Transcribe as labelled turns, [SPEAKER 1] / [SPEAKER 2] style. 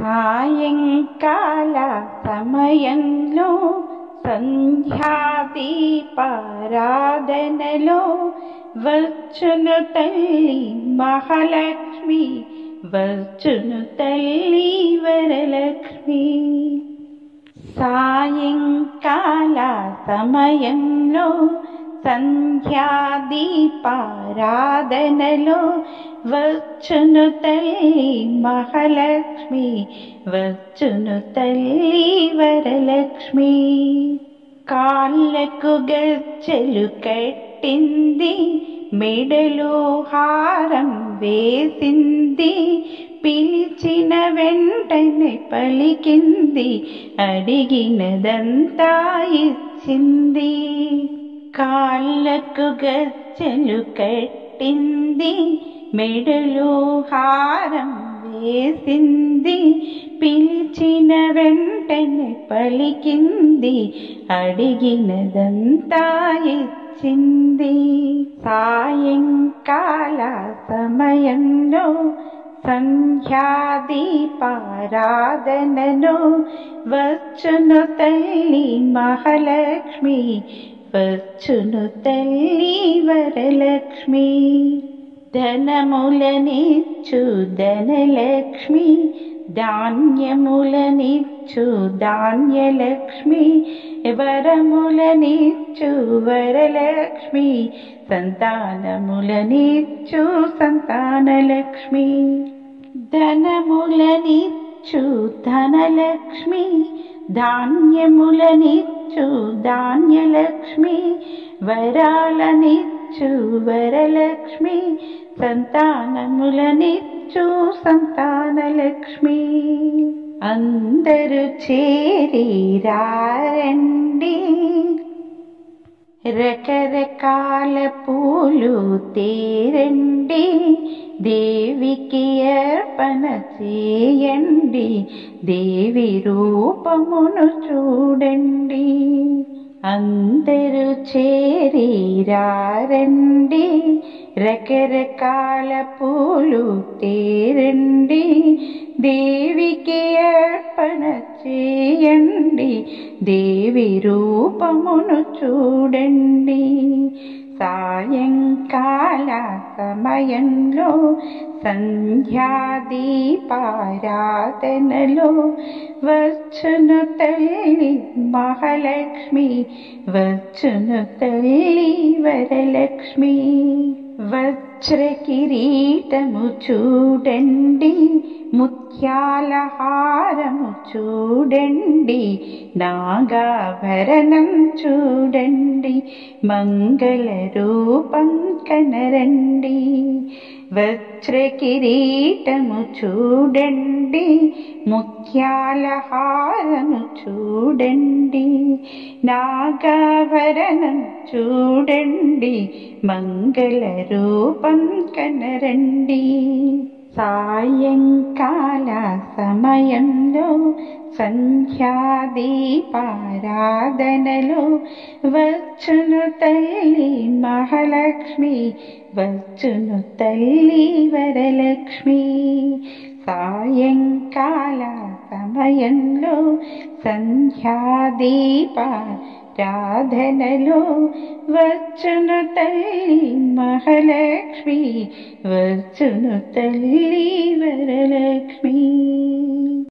[SPEAKER 1] సాయంకాల సమయంలో సంధ్యాదీపారాధనలో వచ్చును తల్లి మహాలక్ష్మి, వచ్చును తల్లి వరలక్ష్మి. సాయంకాల సమయంలో సంధ్యాదీపారాధనలో వచ్చును తల్లి మహాలక్ష్మి, వచ్చును తల్లి వరలక్ష్మి. కాళ్ళకు గజ్జెలు కట్టింది, మెడలో హారం వేసింది, పిలిచిన వెంటనే పలికింది, అడిగినదంతా ఇచ్చింది. కాళ్ళకు గజ్జెలు కట్టింది, మెడలో హారం వేసింది, పిలిచిన వెంటనే పలికింది, అడిగినదంతా ఇచ్చింది. సాయంకాల సమయంలో సంధ్యాదీపారాధనలో వచ్చును తల్లి మహాలక్ష్మి, వచ్చును తల్లి వరలక్ష్మి. ధనములనిచ్చు ధనలక్ష్మి, ధాన్యములనిచ్చు ధాన్యలక్ష్మి, వరములనిచ్చు వరలక్ష్మి, సంతానములనిచ్చు సంతానలక్ష్మి. ధనములనిచ్చు ధనలక్ష్మి, ధాన్యములనిచ్చు ధాన్యలక్ష్మి, వరాలనిచ్చు వరలక్ష్మి, సంతానములనిచ్చు సంతానలక్ష్మి. అందరూ చేరి రారండి, రకరకాల పూలు తేరండి, దేవికి అర్పణ చేయండి, దేవి రూపమును చూడండి. అందరూ చేరి రారండి, రకరకాల పూలు తేరండి, దేవికి అర్పణ చేయండి, దేవి రూపమును చూడండి. సాయంకాల సమయంలో సంధ్యాదీపారాధనలో వచ్చును తల్లి మహాలక్ష్మి, వచ్చును తల్లి వరలక్ష్మి. వజ్ర కిరీటము చూడండి, ముత్యాల హారము చూడండి, నాగాభరణం చూడండి, మంగళ రూపం కనరండి. వజ్ర కిరీటము చూడండి, ముత్యాల హారము చూడండి, నాగాభరణం చూడండి, మంగళ రూపం కనరండి. సాయంకాల సమయంలో సంధ్యాదీపారాధనలో వచ్చును తల్లి మహాలక్ష్మి, వచ్చును తల్లి వరలక్ష్మి. సాయంకాల సమయంలో సంధ్యాదీపారాధనలో వచ్చును తల్లి మహాలక్ష్మి, వచ్చును తల్లి వరలక్ష్మి.